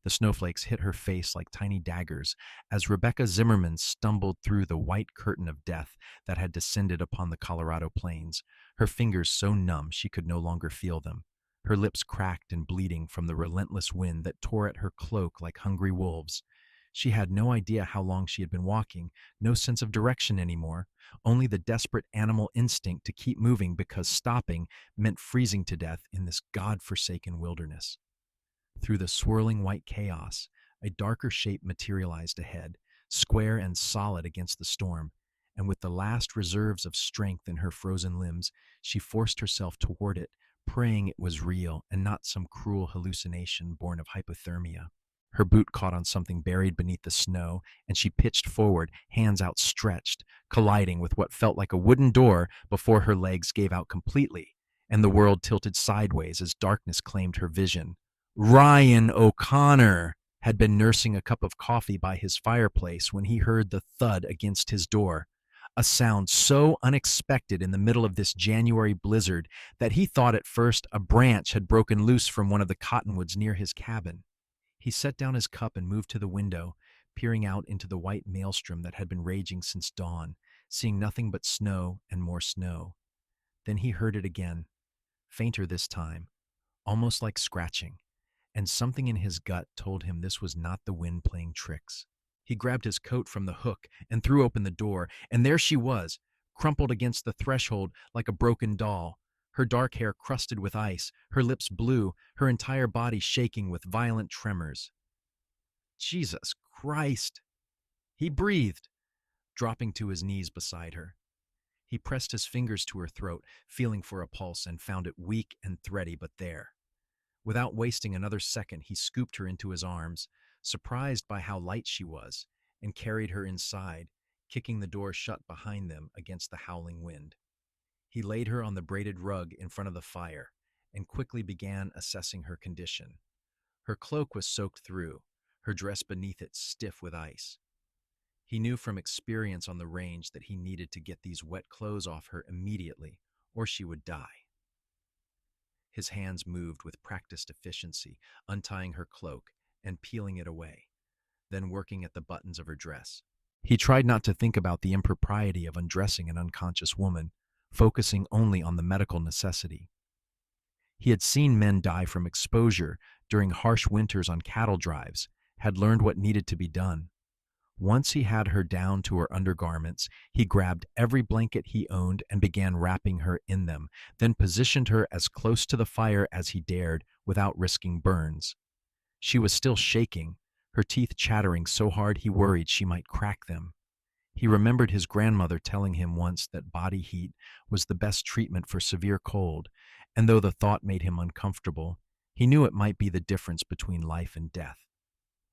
The snowflakes hit her face like tiny daggers as Rebecca Zimmerman stumbled through the white curtain of death that had descended upon the Colorado plains, her fingers so numb she could no longer feel them, her lips cracked and bleeding from the relentless wind that tore at her cloak like hungry wolves. She had no idea how long she had been walking, no sense of direction anymore, only the desperate animal instinct to keep moving because stopping meant freezing to death in this God-forsaken wilderness. Through the swirling white chaos, a darker shape materialized ahead, square and solid against the storm, and with the last reserves of strength in her frozen limbs, she forced herself toward it, praying it was real and not some cruel hallucination born of hypothermia. Her boot caught on something buried beneath the snow, and she pitched forward, hands outstretched, colliding with what felt like a wooden door before her legs gave out completely, and the world tilted sideways as darkness claimed her vision. Ryan O'Connor had been nursing a cup of coffee by his fireplace when he heard the thud against his door, a sound so unexpected in the middle of this January blizzard that he thought at first a branch had broken loose from one of the cottonwoods near his cabin. He set down his cup and moved to the window, peering out into the white maelstrom that had been raging since dawn, seeing nothing but snow and more snow. Then he heard it again, fainter this time, almost like scratching, and something in his gut told him this was not the wind playing tricks. He grabbed his coat from the hook and threw open the door, and there she was, crumpled against the threshold like a broken doll, her dark hair crusted with ice, her lips blue, her entire body shaking with violent tremors. Jesus Christ! He breathed, dropping to his knees beside her. He pressed his fingers to her throat, feeling for a pulse, and found it weak and thready, but there. Without wasting another second, he scooped her into his arms, surprised by how light she was, and carried her inside, kicking the door shut behind them against the howling wind. He laid her on the braided rug in front of the fire and quickly began assessing her condition. Her cloak was soaked through, her dress beneath it stiff with ice. He knew from experience on the range that he needed to get these wet clothes off her immediately, or she would die. His hands moved with practiced efficiency, untying her cloak and peeling it away, then working at the buttons of her dress. He tried not to think about the impropriety of undressing an unconscious woman, focusing only on the medical necessity. He had seen men die from exposure during harsh winters on cattle drives, had learned what needed to be done. Once he had her down to her undergarments, he grabbed every blanket he owned and began wrapping her in them, then positioned her as close to the fire as he dared without risking burns. She was still shaking, her teeth chattering so hard he worried she might crack them. He remembered his grandmother telling him once that body heat was the best treatment for severe cold, and though the thought made him uncomfortable, he knew it might be the difference between life and death.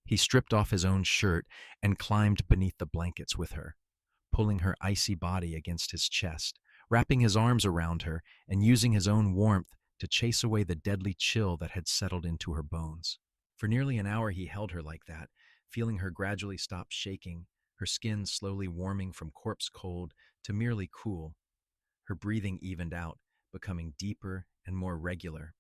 He stripped off his own shirt and climbed beneath the blankets with her, pulling her icy body against his chest, wrapping his arms around her and using his own warmth to chase away the deadly chill that had settled into her bones. For nearly an hour he held her like that, feeling her gradually stop shaking, her skin slowly warming from corpse cold to merely cool. Her breathing evened out, becoming deeper and more regular.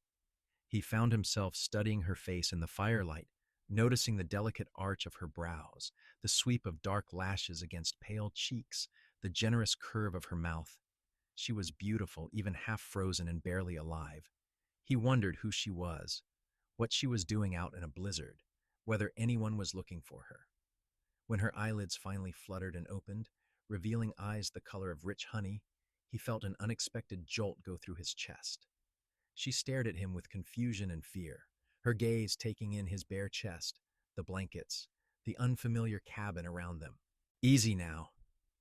He found himself studying her face in the firelight, noticing the delicate arch of her brows, the sweep of dark lashes against pale cheeks, the generous curve of her mouth. She was beautiful, even half frozen and barely alive. He wondered who she was, what she was doing out in a blizzard, whether anyone was looking for her. When her eyelids finally fluttered and opened, revealing eyes the color of rich honey, he felt an unexpected jolt go through his chest. She stared at him with confusion and fear, her gaze taking in his bare chest, the blankets, the unfamiliar cabin around them. "Easy now,"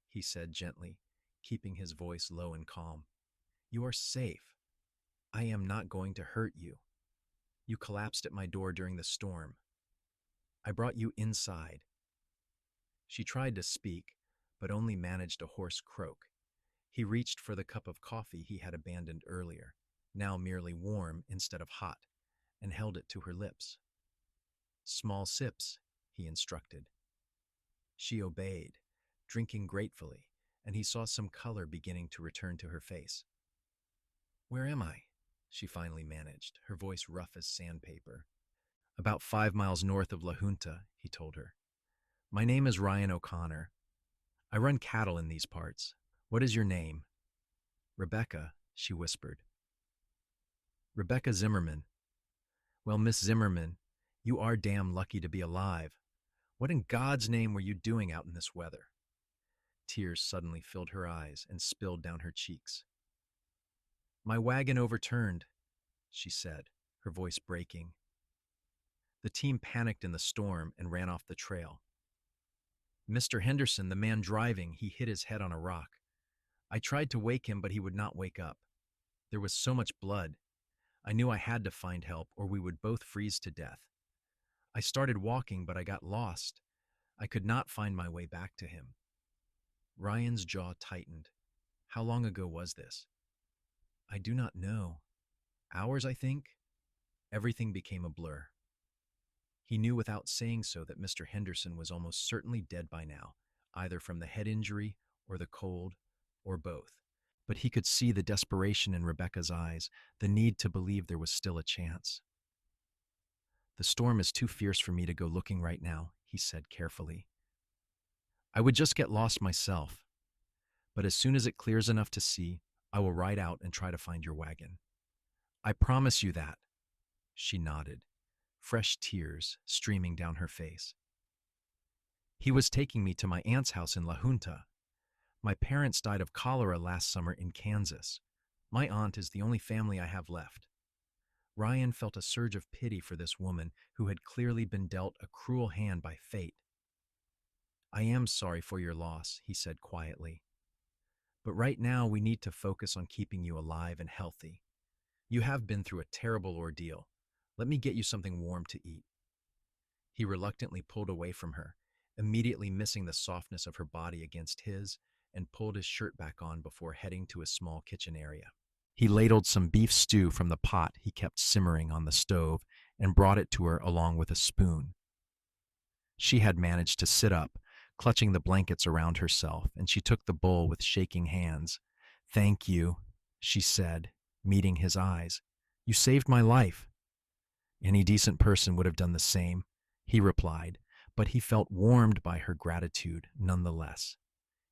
he said gently, keeping his voice low and calm. "You are safe. I am not going to hurt you. You collapsed at my door during the storm. I brought you inside." She tried to speak, but only managed a hoarse croak. He reached for the cup of coffee he had abandoned earlier, now merely warm instead of hot, and held it to her lips. "Small sips," he instructed. She obeyed, drinking gratefully, and he saw some color beginning to return to her face. "Where am I?" she finally managed, her voice rough as sandpaper. About 5 miles north of La Junta, he told her. My name is Ryan O'Connor. I run cattle in these parts. What is your name? Rebecca, she whispered. Rebecca Zimmerman. Well, Miss Zimmerman, you are damn lucky to be alive. What in God's name were you doing out in this weather? Tears suddenly filled her eyes and spilled down her cheeks. My wagon overturned, she said, her voice breaking. The team panicked in the storm and ran off the trail. Mr. Henderson, the man driving, he hit his head on a rock. I tried to wake him, but he would not wake up. There was so much blood. I knew I had to find help or we would both freeze to death. I started walking, but I got lost. I could not find my way back to him. Ryan's jaw tightened. How long ago was this? I do not know. Hours, I think. Everything became a blur. He knew without saying so that Mr. Henderson was almost certainly dead by now, either from the head injury or the cold or both. But he could see the desperation in Rebecca's eyes, the need to believe there was still a chance. The storm is too fierce for me to go looking right now, he said carefully. I would just get lost myself. But as soon as it clears enough to see, I will ride out and try to find your wagon. I promise you that. She nodded, fresh tears streaming down her face. He was taking me to my aunt's house in La Junta. My parents died of cholera last summer in Kansas. My aunt is the only family I have left. Ryan felt a surge of pity for this woman who had clearly been dealt a cruel hand by fate. I am sorry for your loss, he said quietly. But right now we need to focus on keeping you alive and healthy. You have been through a terrible ordeal. Let me get you something warm to eat. He reluctantly pulled away from her, immediately missing the softness of her body against his, and pulled his shirt back on before heading to a small kitchen area. He ladled some beef stew from the pot he kept simmering on the stove and brought it to her along with a spoon. She had managed to sit up, clutching the blankets around herself, and she took the bowl with shaking hands. Thank you, she said, meeting his eyes. You saved my life. Any decent person would have done the same, he replied, but he felt warmed by her gratitude nonetheless.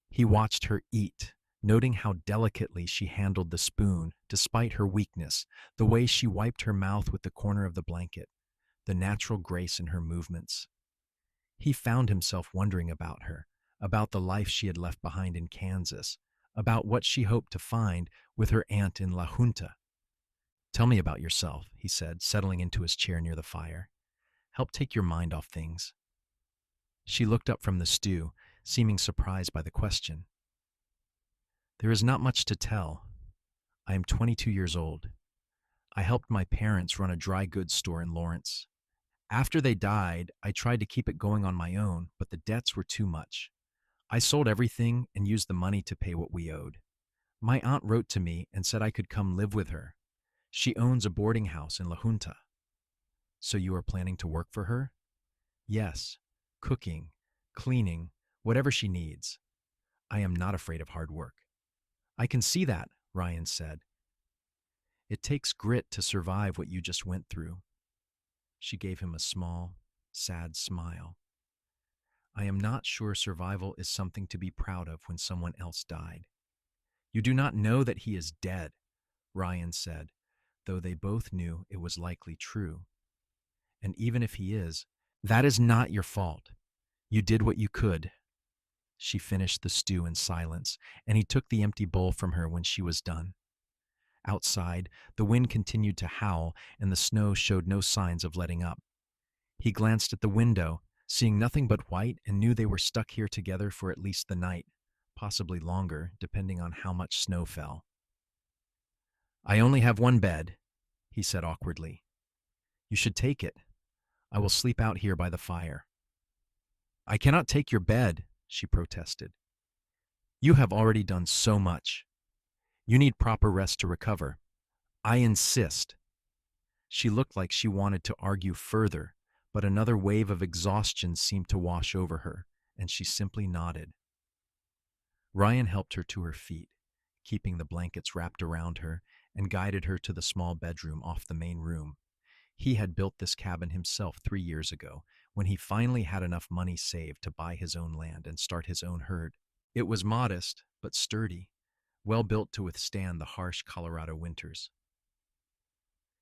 He watched her eat, noting how delicately she handled the spoon, despite her weakness, the way she wiped her mouth with the corner of the blanket, the natural grace in her movements. He found himself wondering about her, about the life she had left behind in Kansas, about what she hoped to find with her aunt in La Junta. Tell me about yourself, he said, settling into his chair near the fire. Help take your mind off things. She looked up from the stew, seeming surprised by the question. There is not much to tell. I am 22 years old. I helped my parents run a dry goods store in Lawrence. After they died, I tried to keep it going on my own, but the debts were too much. I sold everything and used the money to pay what we owed. My aunt wrote to me and said I could come live with her. She owns a boarding house in La Junta. So you are planning to work for her? Yes, cooking, cleaning, whatever she needs. I am not afraid of hard work. I can see that, Ryan said. It takes grit to survive what you just went through. She gave him a small, sad smile. I am not sure survival is something to be proud of when someone else died. You do not know that he is dead, Ryan said, though they both knew it was likely true. And even if he is, that is not your fault. You did what you could. She finished the stew in silence, and he took the empty bowl from her when she was done. Outside, the wind continued to howl, and the snow showed no signs of letting up. He glanced at the window, seeing nothing but white, and knew they were stuck here together for at least the night, possibly longer, depending on how much snow fell. I only have one bed, he said awkwardly. You should take it. I will sleep out here by the fire. I cannot take your bed, she protested. You have already done so much. You need proper rest to recover. I insist. She looked like she wanted to argue further, but another wave of exhaustion seemed to wash over her, and she simply nodded. Ryan helped her to her feet, keeping the blankets wrapped around her, and guided her to the small bedroom off the main room. He had built this cabin himself 3 years ago, when he finally had enough money saved to buy his own land and start his own herd. It was modest, but sturdy, well built to withstand the harsh Colorado winters.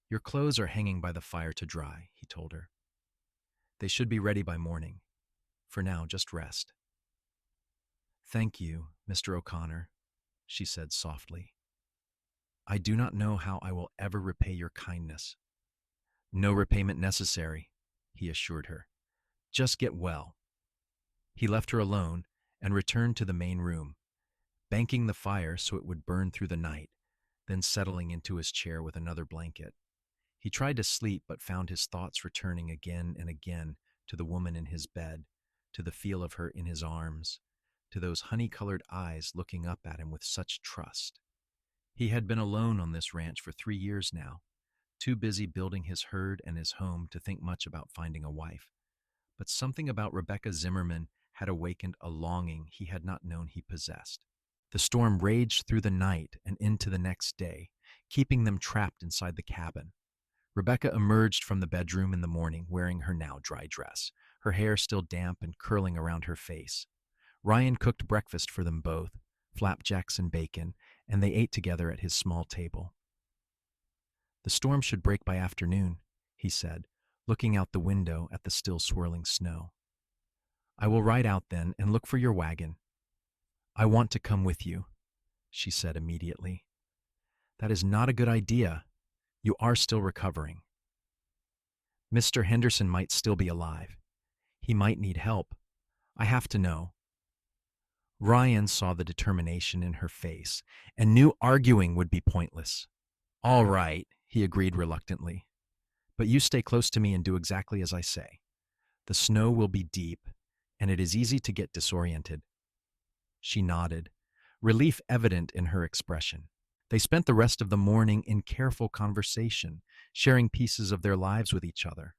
Your clothes are hanging by the fire to dry, he told her. They should be ready by morning. For now, just rest. Thank you, Mr. O'Connor, she said softly. I do not know how I will ever repay your kindness. No repayment necessary, he assured her. Just get well. He left her alone and returned to the main room, banking the fire so it would burn through the night, then settling into his chair with another blanket. He tried to sleep but found his thoughts returning again and again to the woman in his bed, to the feel of her in his arms, to those honey-colored eyes looking up at him with such trust. He had been alone on this ranch for 3 years now, too busy building his herd and his home to think much about finding a wife. But something about Rebecca Zimmerman had awakened a longing he had not known he possessed. The storm raged through the night and into the next day, keeping them trapped inside the cabin. Rebecca emerged from the bedroom in the morning wearing her now dry dress, her hair still damp and curling around her face. Ryan cooked breakfast for them both, flapjacks and bacon, and they ate together at his small table. The storm should break by afternoon, he said, looking out the window at the still swirling snow. I will ride out then and look for your wagon. I want to come with you, she said immediately. That is not a good idea. You are still recovering. Mr. Henderson might still be alive. He might need help. I have to know. Ryan saw the determination in her face and knew arguing would be pointless. All right, he agreed reluctantly. But you stay close to me and do exactly as I say. The snow will be deep, and it is easy to get disoriented. She nodded, relief evident in her expression. They spent the rest of the morning in careful conversation, sharing pieces of their lives with each other.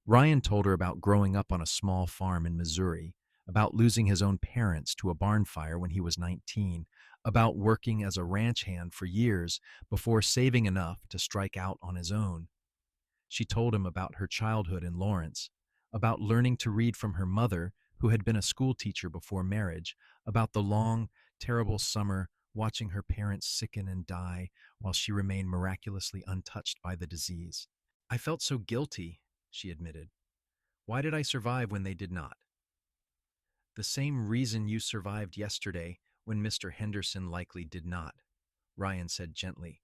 Ryan told her about growing up on a small farm in Missouri, about losing his own parents to a barn fire when he was 19, about working as a ranch hand for years before saving enough to strike out on his own. She told him about her childhood in Lawrence, about learning to read from her mother, who had been a school teacher before marriage, about the long, terrible summer watching her parents sicken and die while she remained miraculously untouched by the disease. I felt so guilty, she admitted. Why did I survive when they did not? The same reason you survived yesterday when Mr. Henderson likely did not, Ryan said gently.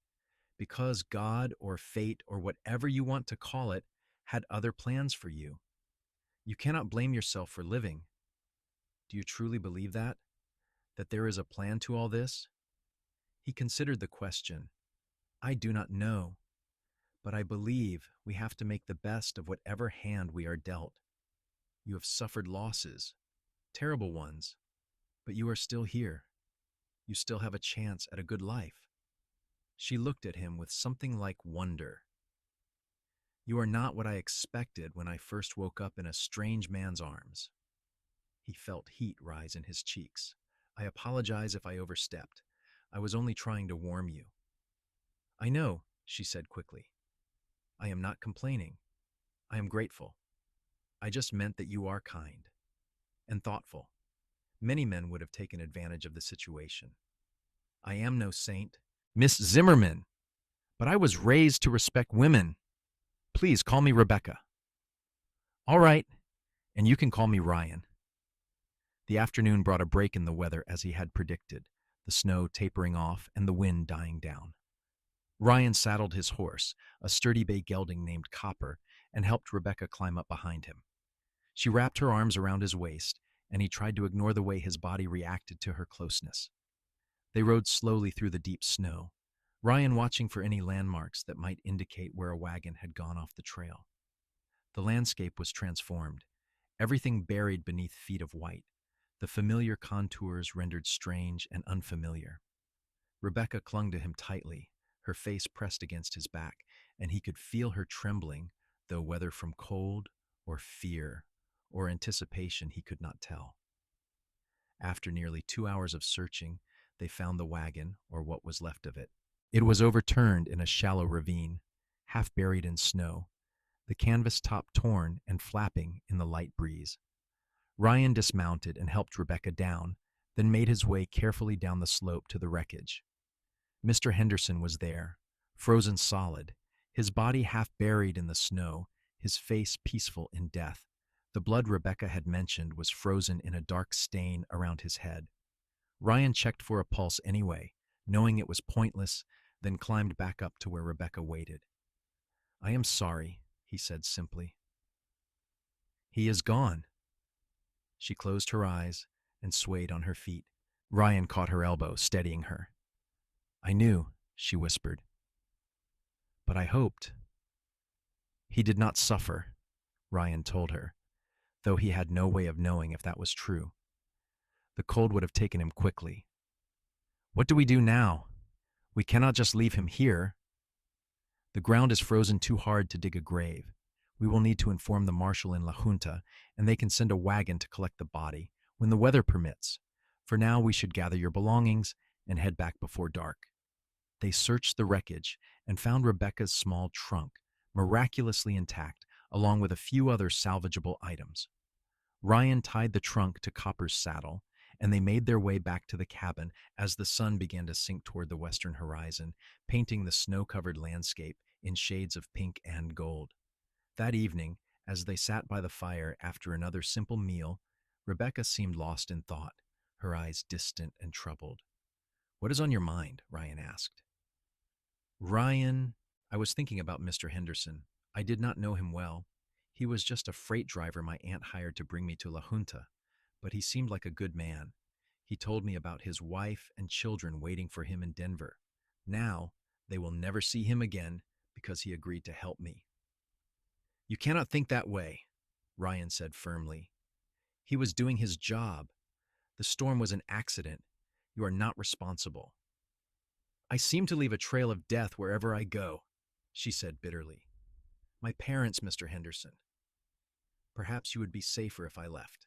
Because God or fate or whatever you want to call it had other plans for you. You cannot blame yourself for living. Do you truly believe that? That there is a plan to all this? He considered the question. I do not know, but I believe we have to make the best of whatever hand we are dealt. You have suffered losses, terrible ones, but you are still here. You still have a chance at a good life. She looked at him with something like wonder. You are not what I expected when I first woke up in a strange man's arms. He felt heat rise in his cheeks. I apologize if I overstepped. I was only trying to warm you. I know, she said quickly. I am not complaining. I am grateful. I just meant that you are kind and thoughtful. Many men would have taken advantage of the situation. I am no saint, Miss Zimmerman, but I was raised to respect women. Please call me Rebecca. All right, and you can call me Ryan. The afternoon brought a break in the weather as he had predicted, the snow tapering off and the wind dying down. Ryan saddled his horse, a sturdy bay gelding named Copper, and helped Rebecca climb up behind him. She wrapped her arms around his waist, and he tried to ignore the way his body reacted to her closeness. They rode slowly through the deep snow, Ryan watching for any landmarks that might indicate where a wagon had gone off the trail. The landscape was transformed, everything buried beneath feet of white, the familiar contours rendered strange and unfamiliar. Rebecca clung to him tightly, her face pressed against his back, and he could feel her trembling, though whether from cold or fear or anticipation he could not tell. After nearly 2 hours of searching, they found the wagon, or what was left of it. It was overturned in a shallow ravine, half buried in snow, the canvas top torn and flapping in the light breeze. Ryan dismounted and helped Rebecca down, then made his way carefully down the slope to the wreckage. Mr. Henderson was there, frozen solid, his body half buried in the snow, his face peaceful in death. The blood Rebecca had mentioned was frozen in a dark stain around his head. Ryan checked for a pulse anyway, knowing it was pointless, then climbed back up to where Rebecca waited. "I am sorry," he said simply. "He is gone." She closed her eyes and swayed on her feet. Ryan caught her elbow, steadying her. "I knew," she whispered. "But I hoped." "He did not suffer," Ryan told her, though he had no way of knowing if that was true. The cold would have taken him quickly. "What do we do now? We cannot just leave him here." "The ground is frozen too hard to dig a grave. We will need to inform the marshal in La Junta, and they can send a wagon to collect the body when the weather permits. For now, we should gather your belongings and head back before dark." They searched the wreckage and found Rebecca's small trunk, miraculously intact, along with a few other salvageable items. Ryan tied the trunk to Copper's saddle, and they made their way back to the cabin as the sun began to sink toward the western horizon, painting the snow-covered landscape in shades of pink and gold. That evening, as they sat by the fire after another simple meal, Rebecca seemed lost in thought, her eyes distant and troubled. "What is on your mind?" Ryan asked. "Ryan, I was thinking about Mr. Henderson. I did not know him well. He was just a freight driver my aunt hired to bring me to La Junta, but he seemed like a good man. He told me about his wife and children waiting for him in Denver. Now, they will never see him again because he agreed to help me." "You cannot think that way," Ryan said firmly. "He was doing his job. The storm was an accident. You are not responsible." "I seem to leave a trail of death wherever I go," she said bitterly. "My parents, Mr. Henderson. Perhaps you would be safer if I left."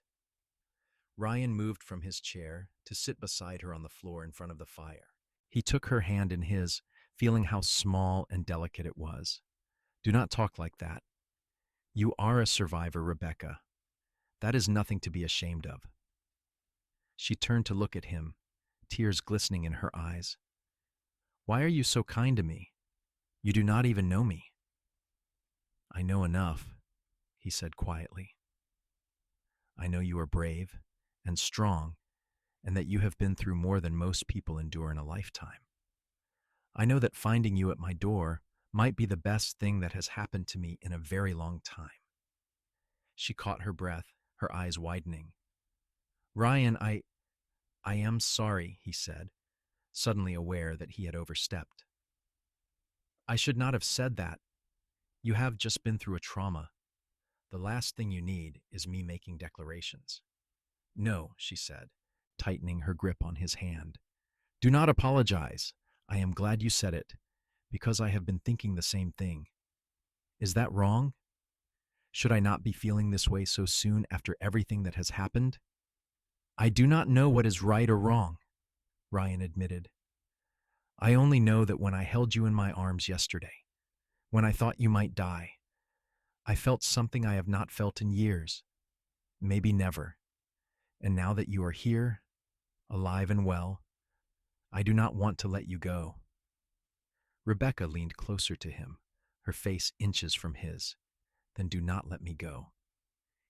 Ryan moved from his chair to sit beside her on the floor in front of the fire. He took her hand in his, feeling how small and delicate it was. "Do not talk like that. You are a survivor, Rebecca. That is nothing to be ashamed of." She turned to look at him, tears glistening in her eyes. "Why are you so kind to me? You do not even know me." "I know enough," he said quietly. "I know you are brave and strong, and that you have been through more than most people endure in a lifetime. I know that finding you at my door might be the best thing that has happened to me in a very long time." She caught her breath, her eyes widening. "Ryan, I am sorry," he said, suddenly aware that he had overstepped. "I should not have said that. You have just been through a trauma. The last thing you need is me making declarations." "No," she said, tightening her grip on his hand. "Do not apologize. I am glad you said it, because I have been thinking the same thing. Is that wrong? Should I not be feeling this way so soon after everything that has happened?" "I do not know what is right or wrong," Ryan admitted. "I only know that when I held you in my arms yesterday, when I thought you might die, I felt something I have not felt in years, maybe never. And now that you are here, alive and well, I do not want to let you go." Rebecca leaned closer to him, her face inches from his. "Then do not let me go."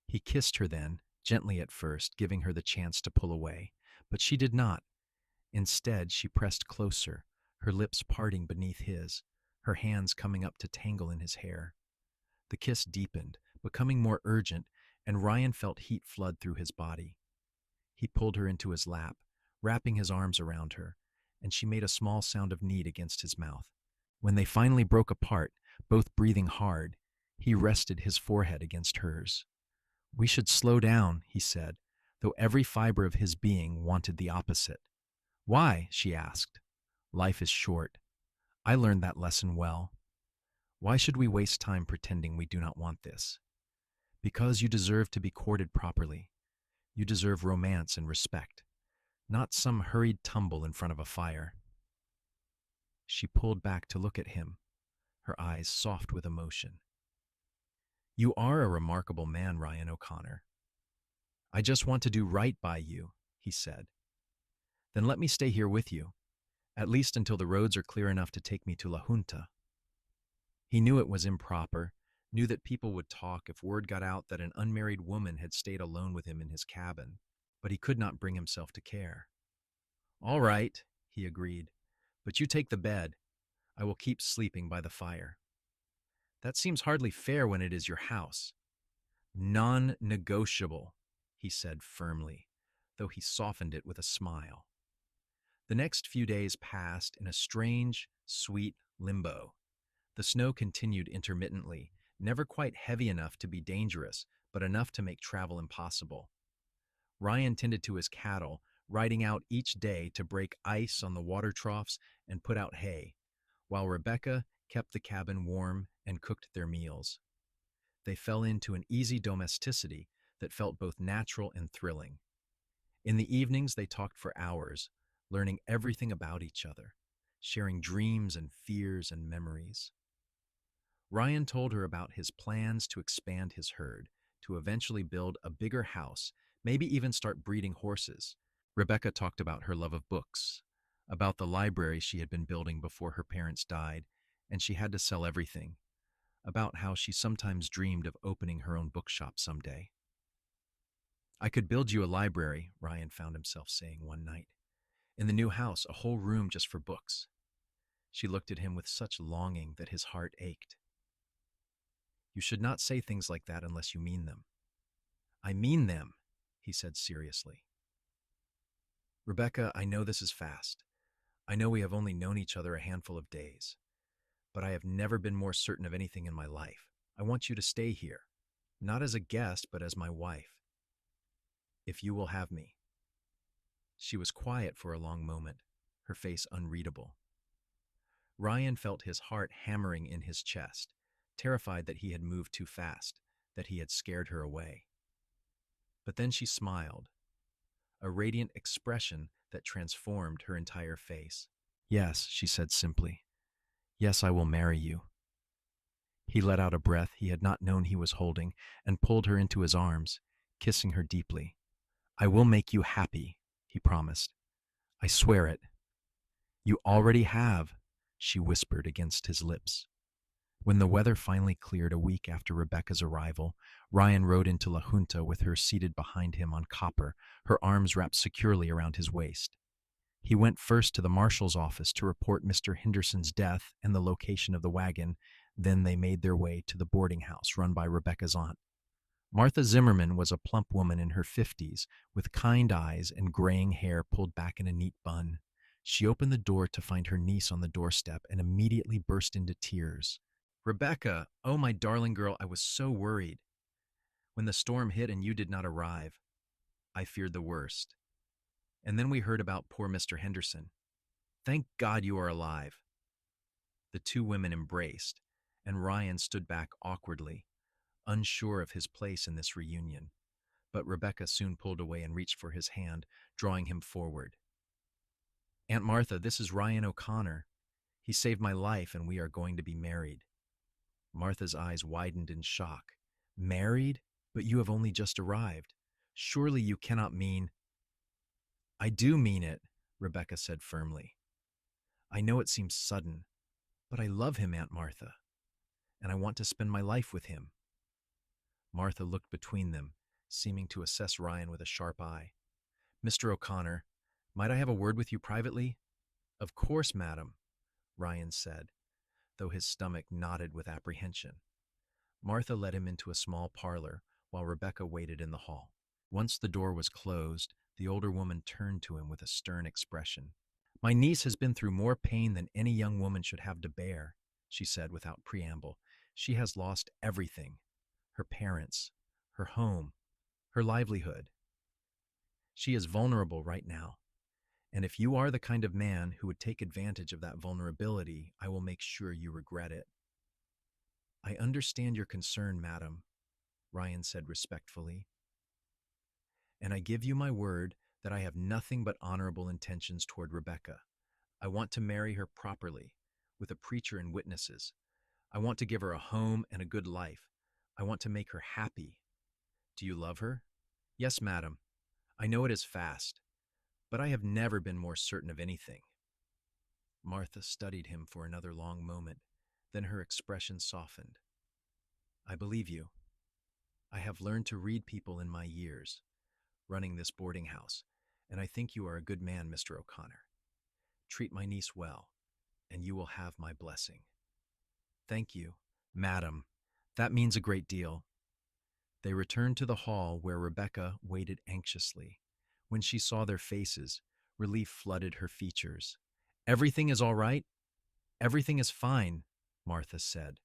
He kissed her then, gently at first, giving her the chance to pull away, but she did not. Instead, she pressed closer, her lips parting beneath his, her hands coming up to tangle in his hair. The kiss deepened, becoming more urgent, and Ryan felt heat flood through his body. He pulled her into his lap, wrapping his arms around her, and she made a small sound of need against his mouth. When they finally broke apart, both breathing hard, he rested his forehead against hers. "We should slow down," he said, though every fiber of his being wanted the opposite. "Why?" she asked. "Life is short. I learned that lesson well. Why should we waste time pretending we do not want this? Because you deserve to be courted properly. You deserve romance and respect, not some hurried tumble in front of a fire." She pulled back to look at him, her eyes soft with emotion. You are a remarkable man, Ryan O'Connor. I just want to do right by you, he said. Then let me stay here with you, at least until the roads are clear enough to take me to La Junta. He knew it was improper, knew that people would talk if word got out that an unmarried woman had stayed alone with him in his cabin, but he could not bring himself to care. All right, he agreed, but you take the bed. I will keep sleeping by the fire. That seems hardly fair when it is your house. Non-negotiable, he said firmly, though he softened it with a smile. The next few days passed in a strange, sweet limbo. The snow continued intermittently, never quite heavy enough to be dangerous, but enough to make travel impossible. Ryan tended to his cattle, riding out each day to break ice on the water troughs and put out hay, while Rebecca kept the cabin warm and cooked their meals. They fell into an easy domesticity that felt both natural and thrilling. In the evenings, they talked for hours, learning everything about each other, sharing dreams and fears and memories. Ryan told her about his plans to expand his herd, to eventually build a bigger house, maybe even start breeding horses. Rebecca talked about her love of books, about the library she had been building before her parents died, and she had to sell everything, about how she sometimes dreamed of opening her own bookshop someday. I could build you a library, Ryan found himself saying one night. In the new house, a whole room just for books. She looked at him with such longing that his heart ached. You should not say things like that unless you mean them. I mean them, he said seriously. Rebecca, I know this is fast. I know we have only known each other a handful of days. But I have never been more certain of anything in my life. I want you to stay here, not as a guest, but as my wife. If you will have me. She was quiet for a long moment, her face unreadable. Ryan felt his heart hammering in his chest, terrified that he had moved too fast, that he had scared her away. But then she smiled, a radiant expression that transformed her entire face. Yes, she said simply. Yes, I will marry you. He let out a breath he had not known he was holding and pulled her into his arms, kissing her deeply. I will make you happy, he promised. I swear it. You already have, she whispered against his lips. When the weather finally cleared a week after Rebecca's arrival, Ryan rode into La Junta with her seated behind him on copper, her arms wrapped securely around his waist. He went first to the marshal's office to report Mr. Henderson's death and the location of the wagon. Then they made their way to the boarding house run by Rebecca's aunt. Martha Zimmerman was a plump woman in her 50s, with kind eyes and graying hair pulled back in a neat bun. She opened the door to find her niece on the doorstep and immediately burst into tears. Rebecca, oh my darling girl, I was so worried. When the storm hit and you did not arrive, I feared the worst. And then we heard about poor Mr. Henderson. Thank God you are alive. The two women embraced, and Ryan stood back awkwardly, unsure of his place in this reunion. But Rebecca soon pulled away and reached for his hand, drawing him forward. Aunt Martha, this is Ryan O'Connor. He saved my life, and we are going to be married. Martha's eyes widened in shock. Married? But you have only just arrived. Surely you cannot mean... I do mean it, Rebecca said firmly. I know it seems sudden, but I love him, Aunt Martha, and I want to spend my life with him. Martha looked between them, seeming to assess Ryan with a sharp eye. Mr. O'Connor, might I have a word with you privately? Of course, madam, Ryan said, though his stomach knotted with apprehension. Martha led him into a small parlor, while Rebecca waited in the hall. Once the door was closed, the older woman turned to him with a stern expression. My niece has been through more pain than any young woman should have to bear, she said without preamble. She has lost everything. Her parents, her home, her livelihood. She is vulnerable right now. And if you are the kind of man who would take advantage of that vulnerability, I will make sure you regret it. I understand your concern, madam, Ryan said respectfully. And I give you my word that I have nothing but honorable intentions toward Rebecca. I want to marry her properly, with a preacher and witnesses. I want to give her a home and a good life. I want to make her happy. Do you love her? Yes, madam. I know it is fast, but I have never been more certain of anything. Martha studied him for another long moment. Then her expression softened. I believe you. I have learned to read people in my years, running this boarding house, and I think you are a good man, Mr. O'Connor. Treat my niece well, and you will have my blessing. Thank you, madam. That means a great deal. They returned to the hall where Rebecca waited anxiously. When she saw their faces, relief flooded her features. Everything is all right? Everything is fine, Martha said,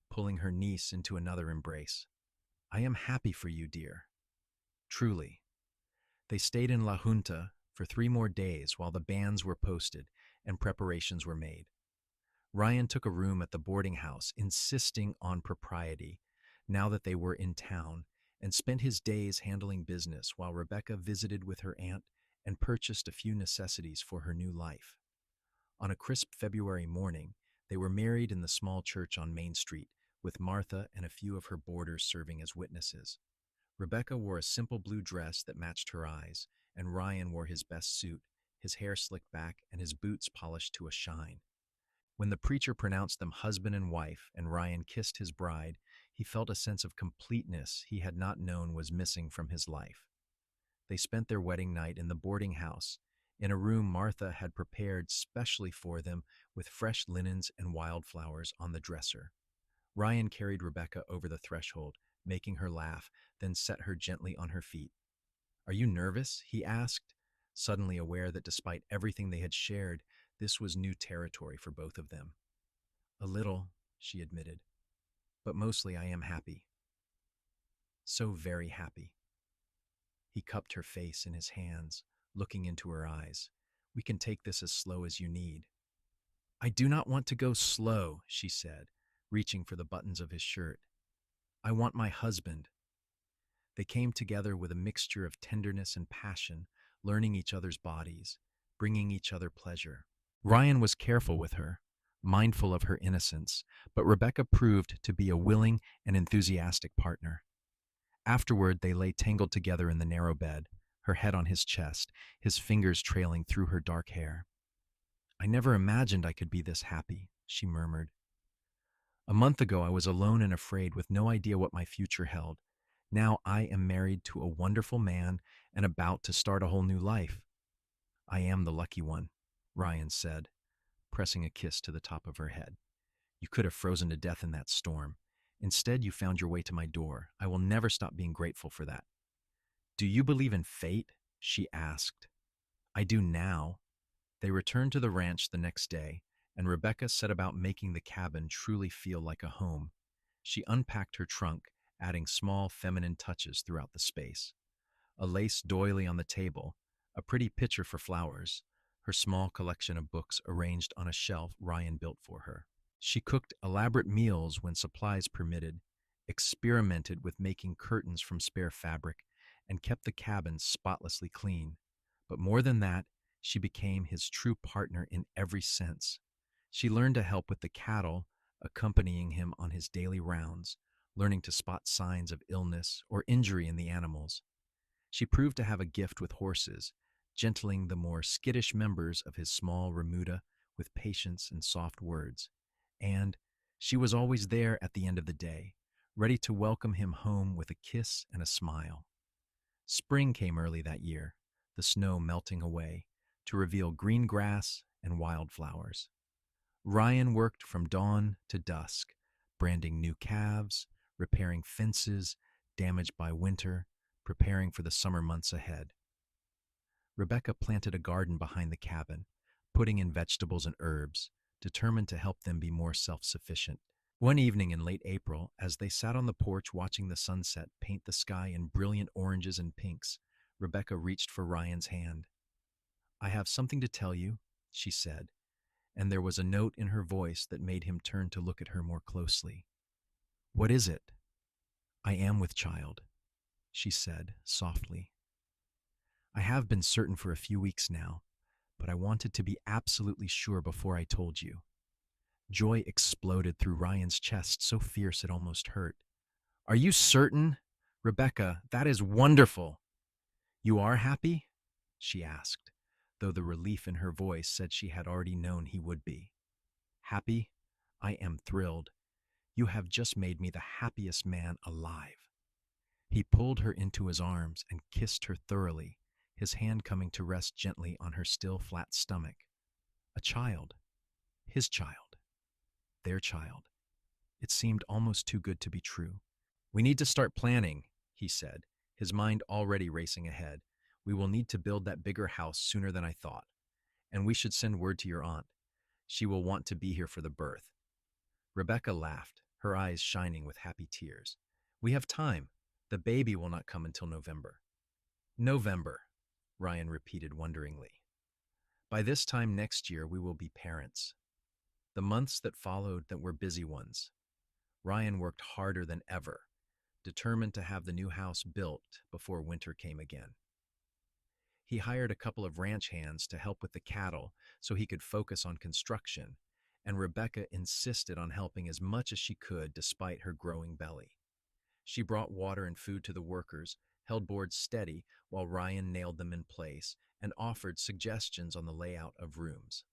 pulling her niece into another embrace. I am happy for you, dear. Truly. They stayed in La Junta for 3 more days while the banns were posted and preparations were made. Ryan took a room at the boarding house, insisting on propriety, now that they were in town, and spent his days handling business while Rebecca visited with her aunt and purchased a few necessities for her new life. On a crisp February morning, they were married in the small church on Main Street, with Martha and a few of her boarders serving as witnesses. Rebecca wore a simple blue dress that matched her eyes, and Ryan wore his best suit, his hair slicked back and his boots polished to a shine. When the preacher pronounced them husband and wife and Ryan kissed his bride, he felt a sense of completeness he had not known was missing from his life. They spent their wedding night in the boarding house, in a room Martha had prepared specially for them with fresh linens and wildflowers on the dresser. Ryan carried Rebecca over the threshold, making her laugh, then set her gently on her feet. Are you nervous? He asked, suddenly aware that despite everything they had shared, this was new territory for both of them. A little, she admitted, but mostly I am happy. So very happy. He cupped her face in his hands, looking into her eyes. We can take this as slow as you need. I do not want to go slow, she said, reaching for the buttons of his shirt. I want my husband. They came together with a mixture of tenderness and passion, learning each other's bodies, bringing each other pleasure. Ryan was careful with her, mindful of her innocence, but Rebecca proved to be a willing and enthusiastic partner. Afterward, they lay tangled together in the narrow bed, her head on his chest, his fingers trailing through her dark hair. I never imagined I could be this happy, she murmured. A month ago, I was alone and afraid with no idea what my future held. Now I am married to a wonderful man and about to start a whole new life. I am the lucky one, Ryan said, pressing a kiss to the top of her head. You could have frozen to death in that storm. Instead, you found your way to my door. I will never stop being grateful for that. Do you believe in fate? She asked. I do now. They returned to the ranch the next day, and Rebecca set about making the cabin truly feel like a home. She unpacked her trunk, adding small feminine touches throughout the space. A lace doily on the table, a pretty pitcher for flowers, her small collection of books arranged on a shelf Ryan built for her. She cooked elaborate meals when supplies permitted, experimented with making curtains from spare fabric, and kept the cabin spotlessly clean. But more than that, she became his true partner in every sense. She learned to help with the cattle, accompanying him on his daily rounds, learning to spot signs of illness or injury in the animals. She proved to have a gift with horses, gentling the more skittish members of his small remuda with patience and soft words. And she was always there at the end of the day, ready to welcome him home with a kiss and a smile. Spring came early that year, the snow melting away, to reveal green grass and wildflowers. Ryan worked from dawn to dusk, branding new calves, repairing fences damaged by winter, preparing for the summer months ahead. Rebecca planted a garden behind the cabin, putting in vegetables and herbs, determined to help them be more self-sufficient. One evening in late April, as they sat on the porch watching the sunset paint the sky in brilliant oranges and pinks, Rebecca reached for Ryan's hand. I have something to tell you, she said, and there was a note in her voice that made him turn to look at her more closely. What is it? I am with child, she said softly. I have been certain for a few weeks now, but I wanted to be absolutely sure before I told you. Joy exploded through Ryan's chest, so fierce it almost hurt. Are you certain? Rebecca, that is wonderful. You are happy? She asked, though the relief in her voice said she had already known he would be. Happy? I am thrilled. You have just made me the happiest man alive. He pulled her into his arms and kissed her thoroughly, his hand coming to rest gently on her still flat stomach. A child. His child. Their child. It seemed almost too good to be true. We need to start planning, he said, his mind already racing ahead. We will need to build that bigger house sooner than I thought. And we should send word to your aunt. She will want to be here for the birth. Rebecca laughed, her eyes shining with happy tears. We have time. The baby will not come until November. November, Ryan repeated wonderingly. By this time next year, we will be parents. The months that followed that were busy ones. Ryan worked harder than ever, determined to have the new house built before winter came again. He hired a couple of ranch hands to help with the cattle so he could focus on construction, and Rebecca insisted on helping as much as she could despite her growing belly. She brought water and food to the workers, held boards steady while Ryan nailed them in place, and offered suggestions on the layout of rooms.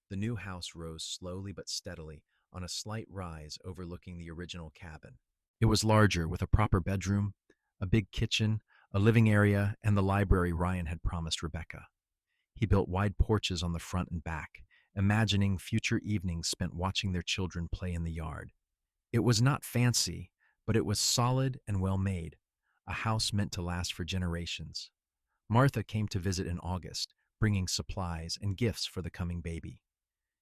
The new house rose slowly but steadily on a slight rise overlooking the original cabin. It was larger, with a proper bedroom, a big kitchen, a living area, and the library Ryan had promised Rebecca. He built wide porches on the front and back, imagining future evenings spent watching their children play in the yard. It was not fancy, but it was solid and well made, a house meant to last for generations. Martha came to visit in August, bringing supplies and gifts for the coming baby.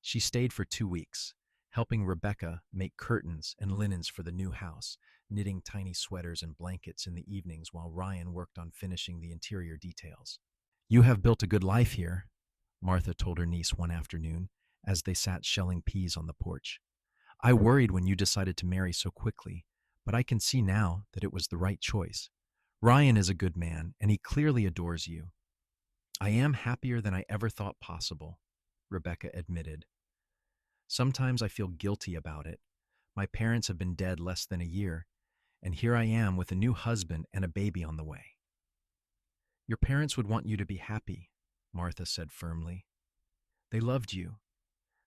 She stayed for 2 weeks, helping Rebecca make curtains and linens for the new house, knitting tiny sweaters and blankets in the evenings while Ryan worked on finishing the interior details. You have built a good life here, Martha told her niece one afternoon as they sat shelling peas on the porch. I worried when you decided to marry so quickly, but I can see now that it was the right choice. Ryan is a good man, and he clearly adores you. I am happier than I ever thought possible, Rebecca admitted. Sometimes I feel guilty about it. My parents have been dead less than a year, and here I am with a new husband and a baby on the way. Your parents would want you to be happy, Martha said firmly. They loved you.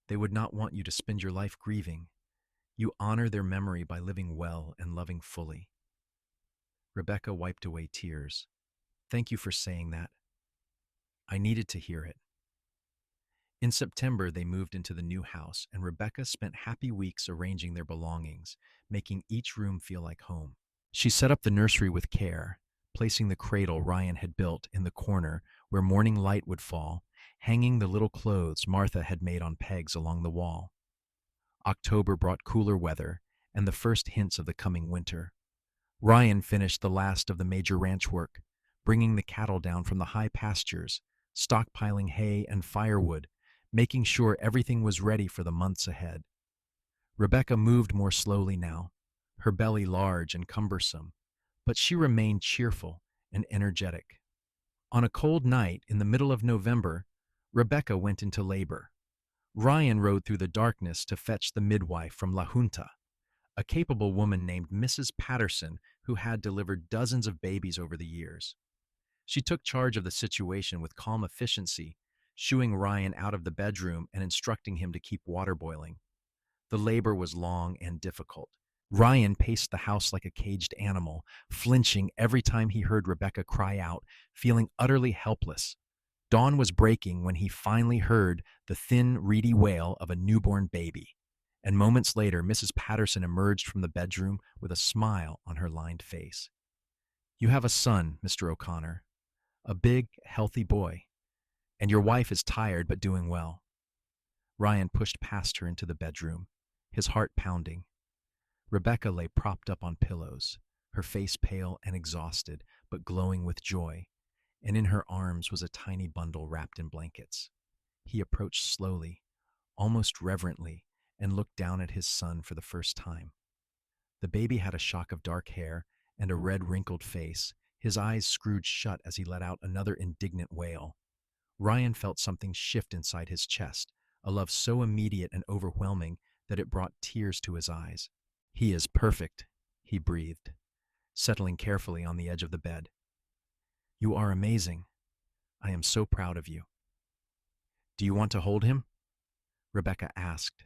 They would not want you to spend your life grieving. You honor their memory by living well and loving fully. Rebecca wiped away tears. Thank you for saying that. I needed to hear it. In September, they moved into the new house, and Rebecca spent happy weeks arranging their belongings, making each room feel like home. She set up the nursery with care, placing the cradle Ryan had built in the corner where morning light would fall, hanging the little clothes Martha had made on pegs along the wall. October brought cooler weather and the first hints of the coming winter. Ryan finished the last of the major ranch work, bringing the cattle down from the high pastures, stockpiling hay and firewood, making sure everything was ready for the months ahead. Rebecca moved more slowly now, her belly large and cumbersome, but she remained cheerful and energetic. On a cold night in the middle of November, Rebecca went into labor. Ryan rode through the darkness to fetch the midwife from La Junta, a capable woman named Mrs. Patterson who had delivered dozens of babies over the years. She took charge of the situation with calm efficiency, shooing Ryan out of the bedroom and instructing him to keep water boiling. The labor was long and difficult. Ryan paced the house like a caged animal, flinching every time he heard Rebecca cry out, feeling utterly helpless. Dawn was breaking when he finally heard the thin, reedy wail of a newborn baby, and moments later, Mrs. Patterson emerged from the bedroom with a smile on her lined face. You have a son, Mr. O'Connor, a big, healthy boy, and your wife is tired but doing well. Ryan pushed past her into the bedroom, his heart pounding. Rebecca lay propped up on pillows, her face pale and exhausted, but glowing with joy, and in her arms was a tiny bundle wrapped in blankets. He approached slowly, almost reverently, and looked down at his son for the first time. The baby had a shock of dark hair and a red, wrinkled face, his eyes screwed shut as he let out another indignant wail. Ryan felt something shift inside his chest, a love so immediate and overwhelming that it brought tears to his eyes. "He is perfect," he breathed, settling carefully on the edge of the bed. "You are amazing. I am so proud of you." "Do you want to hold him?" Rebecca asked.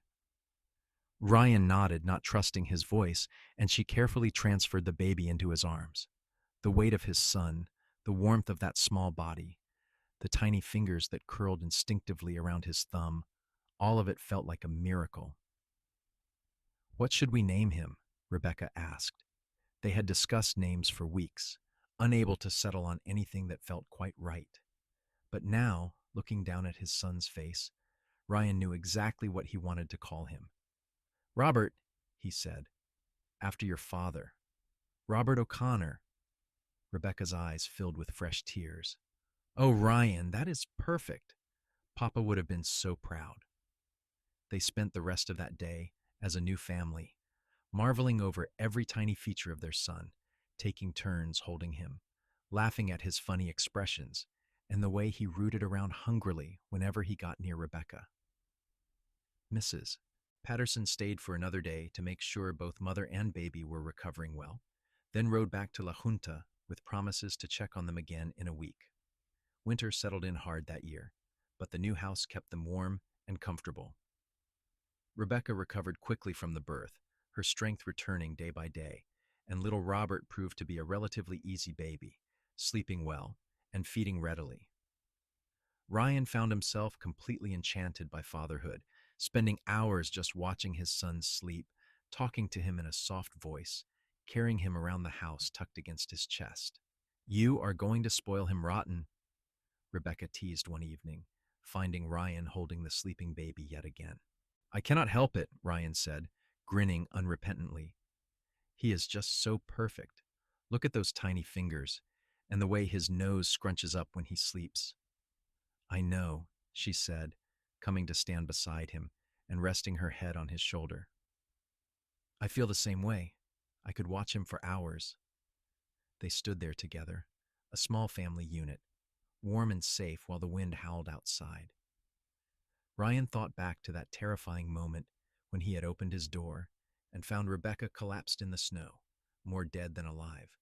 Ryan nodded, not trusting his voice, and she carefully transferred the baby into his arms. The weight of his son, the warmth of that small body, the tiny fingers that curled instinctively around his thumb, all of it felt like a miracle. "What should we name him?" Rebecca asked. They had discussed names for weeks, unable to settle on anything that felt quite right. But now, looking down at his son's face, Ryan knew exactly what he wanted to call him. "Robert," he said, "after your father. Robert O'Connor." Rebecca's eyes filled with fresh tears. "Oh, Ryan, that is perfect. Papa would have been so proud." They spent the rest of that day as a new family, marveling over every tiny feature of their son, taking turns holding him, laughing at his funny expressions, and the way he rooted around hungrily whenever he got near Rebecca. Mrs. Patterson stayed for another day to make sure both mother and baby were recovering well, then rode back to La Junta with promises to check on them again in a week. Winter settled in hard that year, but the new house kept them warm and comfortable. Rebecca recovered quickly from the birth, her strength returning day by day, and little Robert proved to be a relatively easy baby, sleeping well and feeding readily. Ryan found himself completely enchanted by fatherhood, spending hours just watching his son sleep, talking to him in a soft voice, carrying him around the house tucked against his chest. "You are going to spoil him rotten," Rebecca teased one evening, finding Ryan holding the sleeping baby yet again. "I cannot help it," Ryan said, grinning unrepentantly. "He is just so perfect. Look at those tiny fingers, and the way his nose scrunches up when he sleeps." "I know," she said, coming to stand beside him and resting her head on his shoulder. "I feel the same way. I could watch him for hours." They stood there together, a small family unit, warm and safe while the wind howled outside. Ryan thought back to that terrifying moment when he had opened his door and found Rebecca collapsed in the snow, more dead than alive.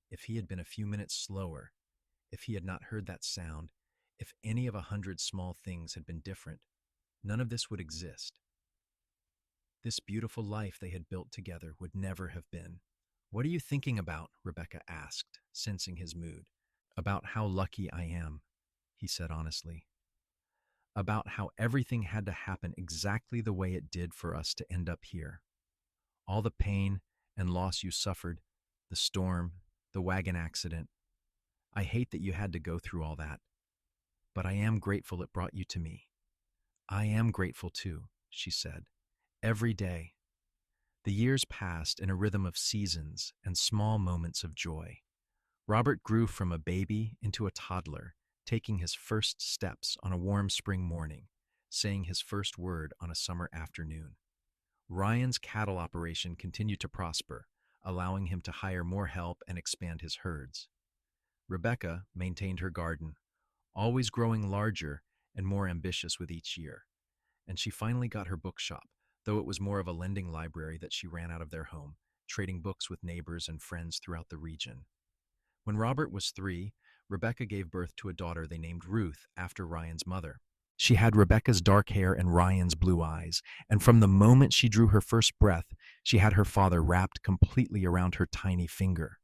If he had been a few minutes slower, if he had not heard that sound, if any of 100 small things had been different, none of this would exist. This beautiful life they had built together would never have been. "What are you thinking about?" Rebecca asked, sensing his mood. "About how lucky I am," he said honestly. "About how everything had to happen exactly the way it did for us to end up here. All the pain and loss you suffered, the storm, the wagon accident. I hate that you had to go through all that, but I am grateful it brought you to me." "I am grateful too," she said. "Every day." The years passed in a rhythm of seasons and small moments of joy. Robert grew from a baby into a toddler, taking his first steps on a warm spring morning, saying his first word on a summer afternoon. Ryan's cattle operation continued to prosper, allowing him to hire more help and expand his herds. Rebecca maintained her garden, always growing larger and more ambitious with each year. And she finally got her bookshop, though it was more of a lending library that she ran out of their home, trading books with neighbors and friends throughout the region. When Robert was 3, Rebecca gave birth to a daughter they named Ruth after Ryan's mother. She had Rebecca's dark hair and Ryan's blue eyes, and from the moment she drew her first breath, she had her father wrapped completely around her tiny finger.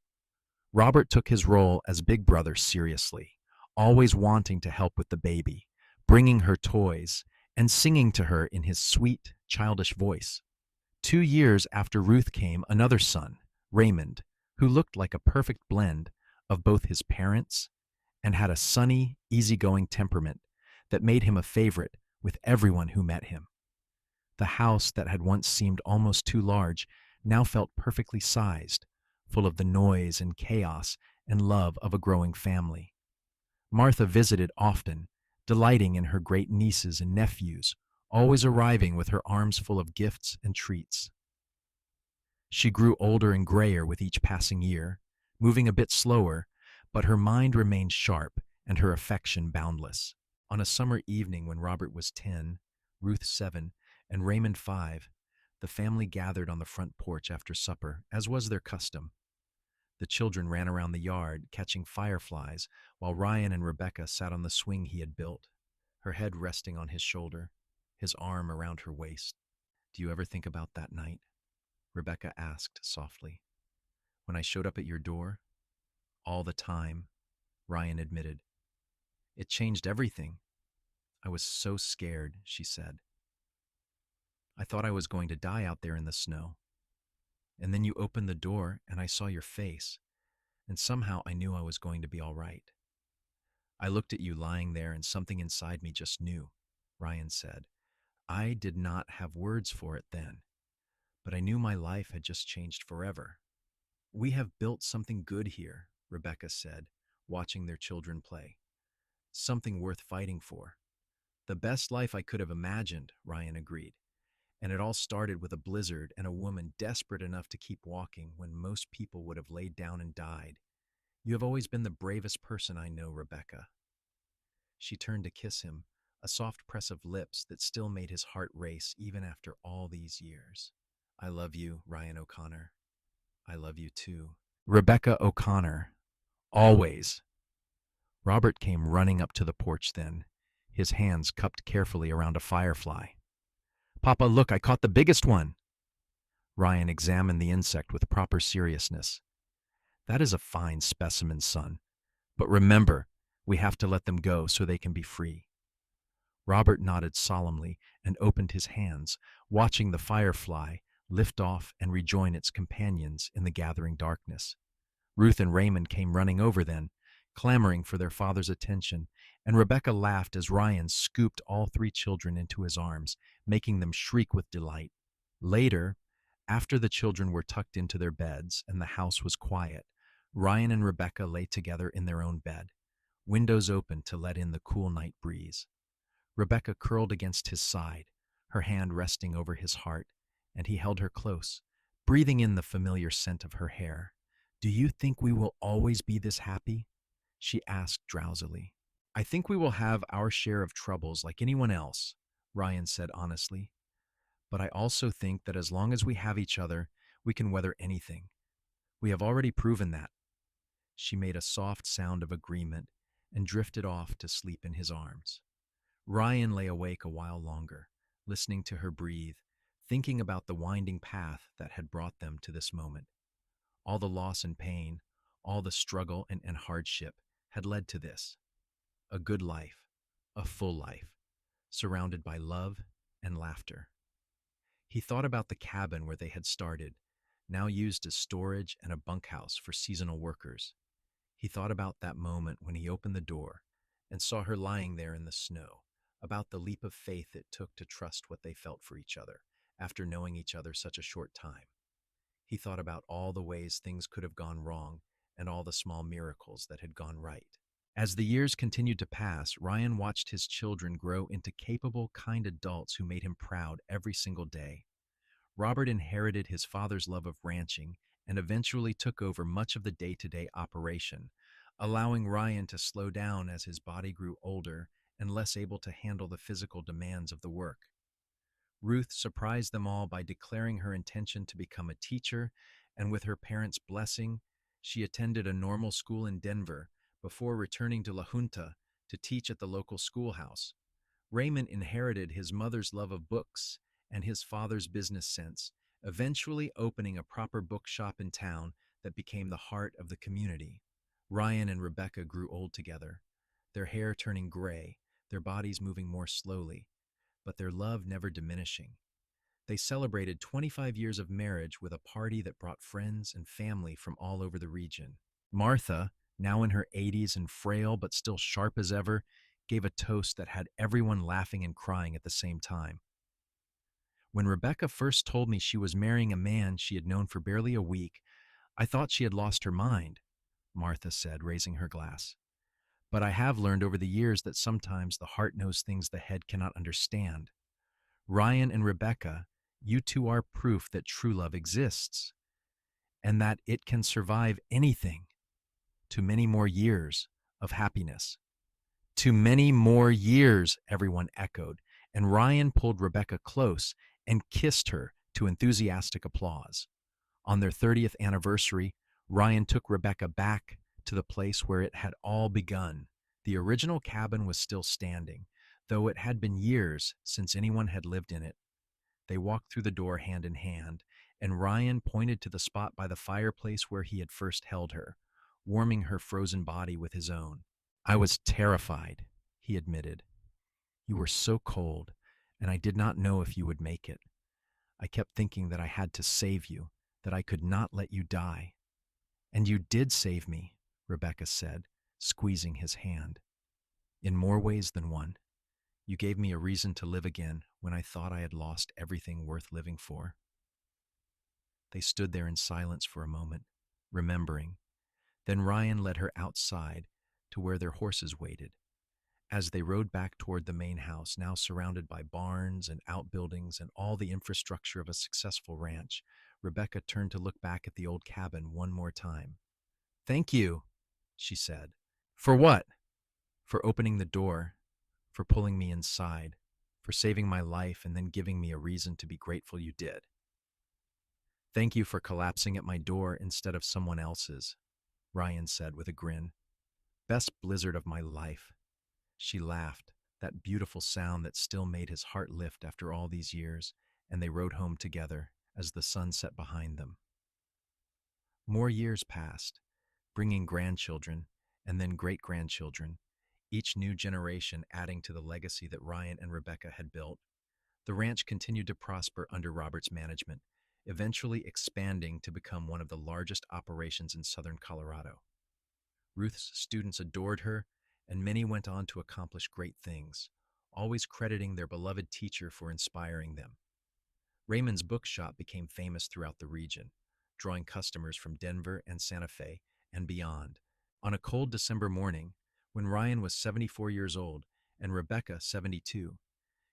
Robert took his role as big brother seriously, always wanting to help with the baby, bringing her toys, and singing to her in his sweet, childish voice. 2 years after Ruth came another son, Raymond, who looked like a perfect blend of both his parents and had a sunny, easygoing temperament that made him a favorite with everyone who met him. The house that had once seemed almost too large now felt perfectly sized, full of the noise and chaos and love of a growing family. Martha visited often, delighting in her great nieces and nephews, always arriving with her arms full of gifts and treats. She grew older and grayer with each passing year, moving a bit slower, but her mind remained sharp and her affection boundless. On a summer evening when Robert was 10, Ruth 7, and Raymond 5. The family gathered on the front porch after supper, as was their custom. The children ran around the yard, catching fireflies, while Ryan and Rebecca sat on the swing he had built, her head resting on his shoulder, his arm around her waist. "Do you ever think about that night?" Rebecca asked softly. "When I showed up at your door?" "All the time," Ryan admitted. "It changed everything. I was so scared," she said. "I thought I was going to die out there in the snow. And then you opened the door and I saw your face, and somehow I knew I was going to be all right." "I looked at you lying there and something inside me just knew," Ryan said. "I did not have words for it then, but I knew my life had just changed forever." "We have built something good here," Rebecca said, watching their children play. "Something worth fighting for." "The best life I could have imagined," Ryan agreed. "And it all started with a blizzard and a woman desperate enough to keep walking when most people would have laid down and died. You have always been the bravest person I know, Rebecca." She turned to kiss him, a soft press of lips that still made his heart race even after all these years. "I love you, Ryan O'Connor. I love you too." Rebecca O'Connor. Always. Robert came running up to the porch then, his hands cupped carefully around a firefly. "Papa, look, I caught the biggest one." Ryan examined the insect with proper seriousness. "That is a fine specimen, son. But remember, we have to let them go so they can be free." Robert nodded solemnly and opened his hands, watching the firefly lift off and rejoin its companions in the gathering darkness. Ruth and Raymond came running over then, clamoring for their father's attention, and Rebecca laughed as Ryan scooped all three children into his arms, making them shriek with delight. Later, after the children were tucked into their beds and the house was quiet, Ryan and Rebecca lay together in their own bed, windows open to let in the cool night breeze. Rebecca curled against his side, her hand resting over his heart, and he held her close, breathing in the familiar scent of her hair. "Do you think we will always be this happy?" she asked drowsily. "I think we will have our share of troubles like anyone else," Ryan said honestly. "But I also think that as long as we have each other, we can weather anything. We have already proven that." She made a soft sound of agreement and drifted off to sleep in his arms. Ryan lay awake a while longer, listening to her breathe, thinking about the winding path that had brought them to this moment. All the loss and pain, all the struggle and hardship had led to this. A good life, a full life, surrounded by love and laughter. He thought about the cabin where they had started, now used as storage and a bunkhouse for seasonal workers. He thought about that moment when he opened the door and saw her lying there in the snow, about the leap of faith it took to trust what they felt for each other after knowing each other such a short time. He thought about all the ways things could have gone wrong and all the small miracles that had gone right. As the years continued to pass, Ryan watched his children grow into capable, kind adults who made him proud every single day. Robert inherited his father's love of ranching and eventually took over much of the day-to-day operation, allowing Ryan to slow down as his body grew older and less able to handle the physical demands of the work. Ruth surprised them all by declaring her intention to become a teacher, and with her parents' blessing, she attended a normal school in Denver before returning to La Junta to teach at the local schoolhouse. Raymond inherited his mother's love of books and his father's business sense, eventually opening a proper bookshop in town that became the heart of the community. Ryan and Rebecca grew old together, their hair turning gray, their bodies moving more slowly, but their love never diminishing. They celebrated 25 years of marriage with a party that brought friends and family from all over the region. Martha, now in her 80s and frail but still sharp as ever, gave a toast that had everyone laughing and crying at the same time. "When Rebecca first told me she was marrying a man she had known for barely a week, I thought she had lost her mind," Martha said, raising her glass. "But I have learned over the years that sometimes the heart knows things the head cannot understand. Ryan and Rebecca, you two are proof that true love exists, and that it can survive anything. To many more years of happiness." "To many more years," everyone echoed, and Ryan pulled Rebecca close and kissed her to enthusiastic applause. On their 30th anniversary, Ryan took Rebecca back to the place where it had all begun. The original cabin was still standing, though it had been years since anyone had lived in it. They walked through the door hand in hand, and Ryan pointed to the spot by the fireplace where he had first held her, warming her frozen body with his own. I was terrified, he admitted. You were so cold, and I did not know if you would make it. I kept thinking that I had to save you, that I could not let you die. And you did save me, Rebecca said, squeezing his hand. In more ways than one. You gave me a reason to live again when I thought I had lost everything worth living for. They stood there in silence for a moment, remembering. Then Ryan led her outside to where their horses waited. As they rode back toward the main house, now surrounded by barns and outbuildings and all the infrastructure of a successful ranch, Rebecca turned to look back at the old cabin one more time. Thank you, she said. For what? For opening the door, for pulling me inside, for saving my life and then giving me a reason to be grateful you did. Thank you for collapsing at my door instead of someone else's, Ryan said with a grin. Best blizzard of my life. She laughed, that beautiful sound that still made his heart lift after all these years, and they rode home together as the sun set behind them. More years passed, bringing grandchildren and then great-grandchildren, each new generation adding to the legacy that Ryan and Rebecca had built. The ranch continued to prosper under Robert's management, eventually expanding to become one of the largest operations in southern Colorado. Ruth's students adored her, and many went on to accomplish great things, always crediting their beloved teacher for inspiring them. Raymond's bookshop became famous throughout the region, drawing customers from Denver and Santa Fe and beyond. On a cold December morning, when Ryan was 74 years old and Rebecca 72,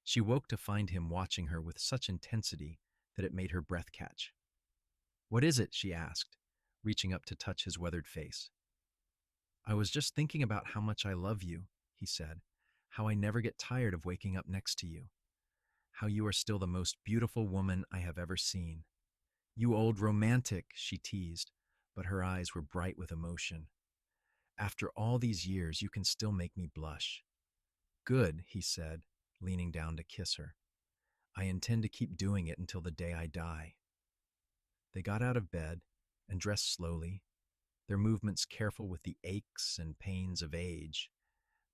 she woke to find him watching her with such intensity that it made her breath catch. What is it? She asked, reaching up to touch his weathered face. I was just thinking about how much I love you, he said, how I never get tired of waking up next to you, how you are still the most beautiful woman I have ever seen. You old romantic, she teased, but her eyes were bright with emotion. After all these years, you can still make me blush. Good, he said, leaning down to kiss her. I intend to keep doing it until the day I die. They got out of bed and dressed slowly, their movements careful with the aches and pains of age,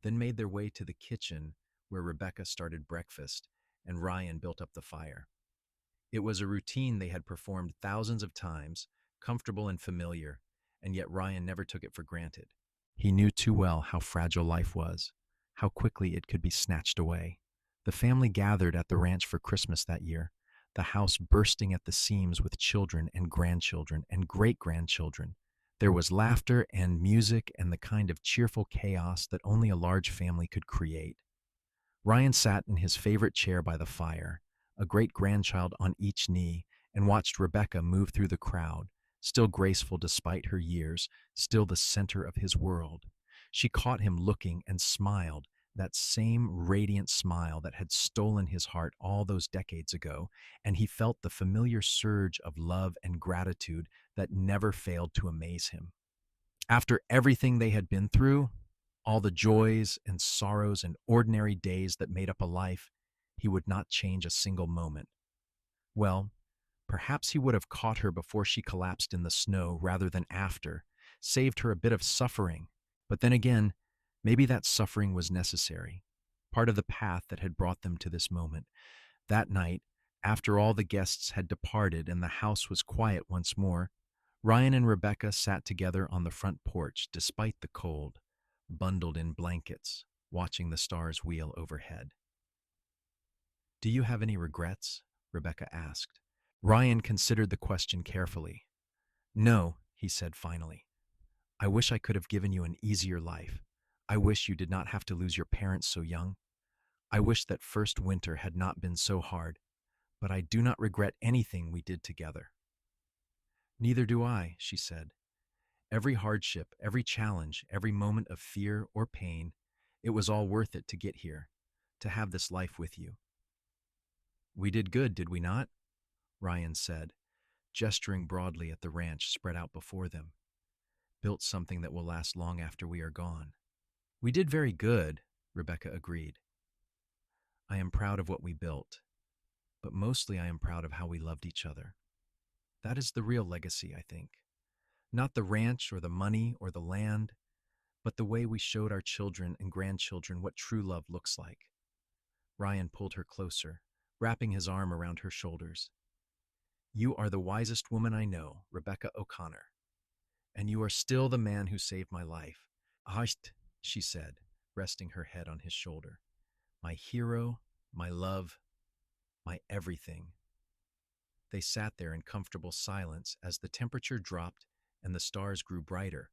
then made their way to the kitchen where Rebecca started breakfast and Ryan built up the fire. It was a routine they had performed thousands of times, comfortable and familiar, and yet Ryan never took it for granted. He knew too well how fragile life was, how quickly it could be snatched away. The family gathered at the ranch for Christmas that year, the house bursting at the seams with children and grandchildren and great-grandchildren. There was laughter and music and the kind of cheerful chaos that only a large family could create. Ryan sat in his favorite chair by the fire, a great-grandchild on each knee, and watched Rebecca move through the crowd, still graceful despite her years, still the center of his world. She caught him looking and smiled, that same radiant smile that had stolen his heart all those decades ago, and he felt the familiar surge of love and gratitude that never failed to amaze him. After everything they had been through, all the joys and sorrows and ordinary days that made up a life, he would not change a single moment. Well, perhaps he would have caught her before she collapsed in the snow rather than after, saved her a bit of suffering. But then again, maybe that suffering was necessary, part of the path that had brought them to this moment. That night, after all the guests had departed and the house was quiet once more, Ryan and Rebecca sat together on the front porch despite the cold, bundled in blankets, watching the stars wheel overhead. Do you have any regrets? Rebecca asked. Ryan considered the question carefully. No, he said finally. I wish I could have given you an easier life. I wish you did not have to lose your parents so young. I wish that first winter had not been so hard, but I do not regret anything we did together. Neither do I, she said. Every hardship, every challenge, every moment of fear or pain, it was all worth it to get here, to have this life with you. We did good, did we not? Ryan said, gesturing broadly at the ranch spread out before them. Built something that will last long after we are gone. We did very good, Rebecca agreed. I am proud of what we built, but mostly I am proud of how we loved each other. That is the real legacy, I think. Not the ranch or the money or the land, but the way we showed our children and grandchildren what true love looks like. Ryan pulled her closer, wrapping his arm around her shoulders. You are the wisest woman I know, Rebecca O'Connor, and you are still the man who saved my life. Aht, she said, resting her head on his shoulder. My hero, my love, my everything. They sat there in comfortable silence as the temperature dropped and the stars grew brighter.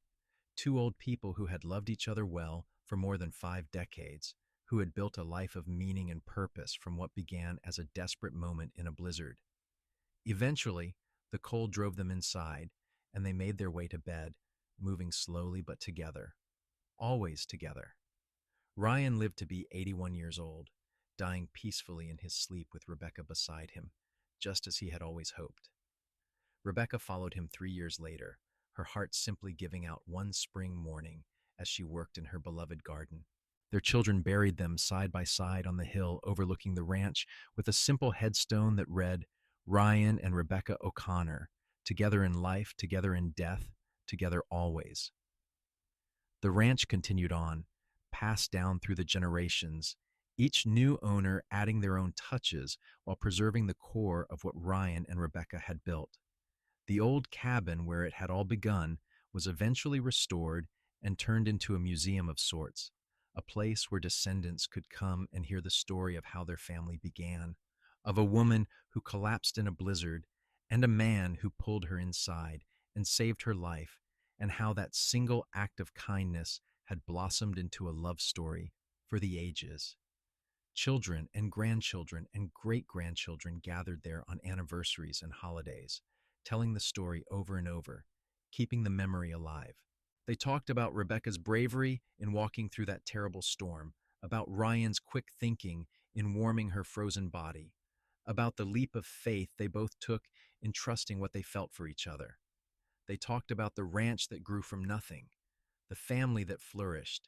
Two old people who had loved each other well for more than 5 decades, who had built a life of meaning and purpose from what began as a desperate moment in a blizzard. Eventually, the cold drove them inside, and they made their way to bed, moving slowly but together. Always together. Ryan lived to be 81 years old, dying peacefully in his sleep with Rebecca beside him, just as he had always hoped. Rebecca followed him 3 years later, her heart simply giving out one spring morning as she worked in her beloved garden. Their children buried them side by side on the hill overlooking the ranch with a simple headstone that read, Ryan and Rebecca O'Connor, together in life, together in death, together always. The ranch continued on, passed down through the generations, each new owner adding their own touches while preserving the core of what Ryan and Rebecca had built. The old cabin where it had all begun was eventually restored and turned into a museum of sorts, a place where descendants could come and hear the story of how their family began, of a woman who collapsed in a blizzard and a man who pulled her inside and saved her life, and how that single act of kindness had blossomed into a love story for the ages. Children and grandchildren and great-grandchildren gathered there on anniversaries and holidays, telling the story over and over, keeping the memory alive. They talked about Rebecca's bravery in walking through that terrible storm, about Ryan's quick thinking in warming her frozen body, about the leap of faith they both took in trusting what they felt for each other. They talked about the ranch that grew from nothing, the family that flourished,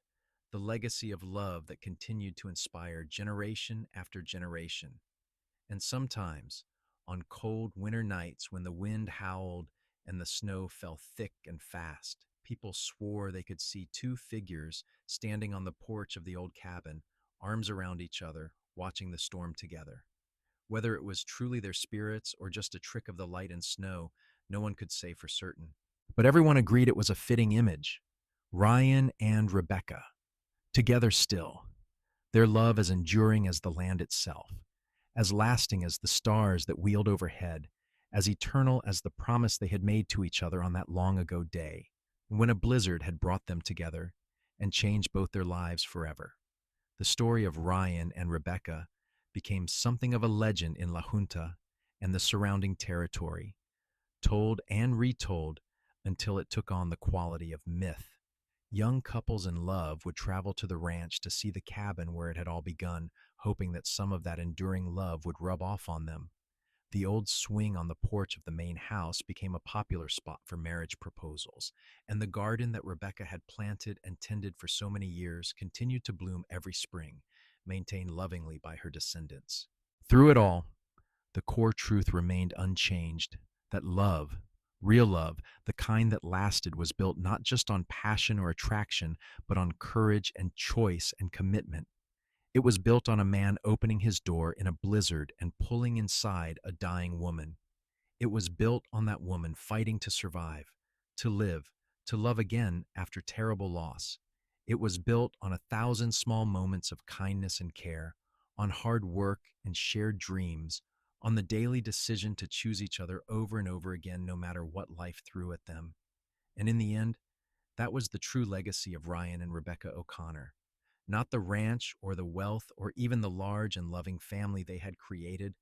the legacy of love that continued to inspire generation after generation. And sometimes, on cold winter nights when the wind howled and the snow fell thick and fast, people swore they could see two figures standing on the porch of the old cabin, arms around each other, watching the storm together. Whether it was truly their spirits or just a trick of the light and snow, no one could say for certain. But everyone agreed it was a fitting image. Ryan and Rebecca, together still, their love as enduring as the land itself, as lasting as the stars that wheeled overhead, as eternal as the promise they had made to each other on that long ago day, when a blizzard had brought them together and changed both their lives forever. The story of Ryan and Rebecca became something of a legend in La Junta and the surrounding territory, told and retold until it took on the quality of myth. Young couples in love would travel to the ranch to see the cabin where it had all begun, hoping that some of that enduring love would rub off on them. The old swing on the porch of the main house became a popular spot for marriage proposals, and the garden that Rebecca had planted and tended for so many years continued to bloom every spring, maintained lovingly by her descendants. Through it all, the core truth remained unchanged, that love, real love, the kind that lasted, was built not just on passion or attraction, but on courage and choice and commitment. It was built on a man opening his door in a blizzard and pulling inside a dying woman. It was built on that woman fighting to survive, to live, to love again after terrible loss. It was built on 1,000 small moments of kindness and care, on hard work and shared dreams, on the daily decision to choose each other over and over again no matter what life threw at them. And in the end, that was the true legacy of Ryan and Rebecca O'Connor. Not the ranch or the wealth or even the large and loving family they had created,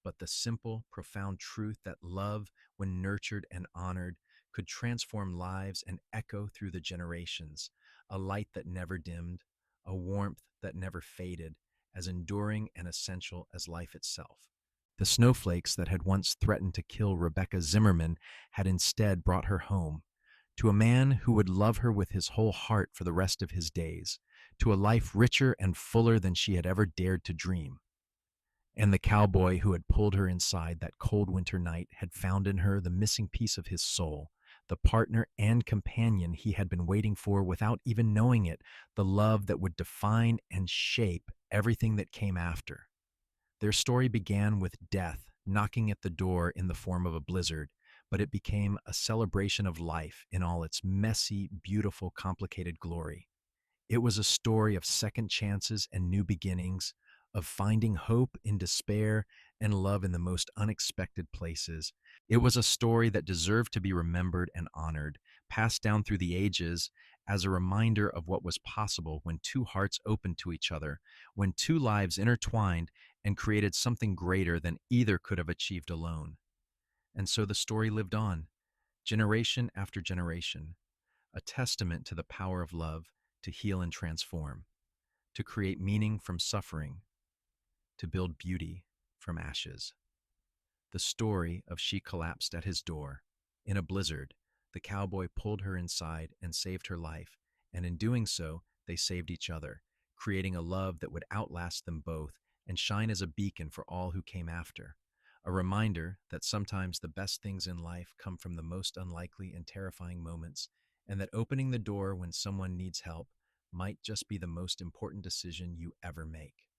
but the simple, profound truth that love, when nurtured and honored, could transform lives and echo through the generations, a light that never dimmed, a warmth that never faded, as enduring and essential as life itself. The snowflakes that had once threatened to kill Rebecca Zimmerman had instead brought her home, to a man who would love her with his whole heart for the rest of his days, to a life richer and fuller than she had ever dared to dream. And the cowboy who had pulled her inside that cold winter night had found in her the missing piece of his soul, the partner and companion he had been waiting for without even knowing it, the love that would define and shape everything that came after. Their story began with death knocking at the door in the form of a blizzard, but it became a celebration of life in all its messy, beautiful, complicated glory. It was a story of second chances and new beginnings, of finding hope in despair and love in the most unexpected places. It was a story that deserved to be remembered and honored, passed down through the ages as a reminder of what was possible when two hearts opened to each other, when two lives intertwined and created something greater than either could have achieved alone. And so the story lived on, generation after generation, a testament to the power of love to heal and transform, to create meaning from suffering, to build beauty from ashes. The story of She Collapsed at His Door. In a blizzard, the cowboy pulled her inside and saved her life, and in doing so, they saved each other, creating a love that would outlast them both and shine as a beacon for all who came after. A reminder that sometimes the best things in life come from the most unlikely and terrifying moments, and that opening the door when someone needs help might just be the most important decision you ever make.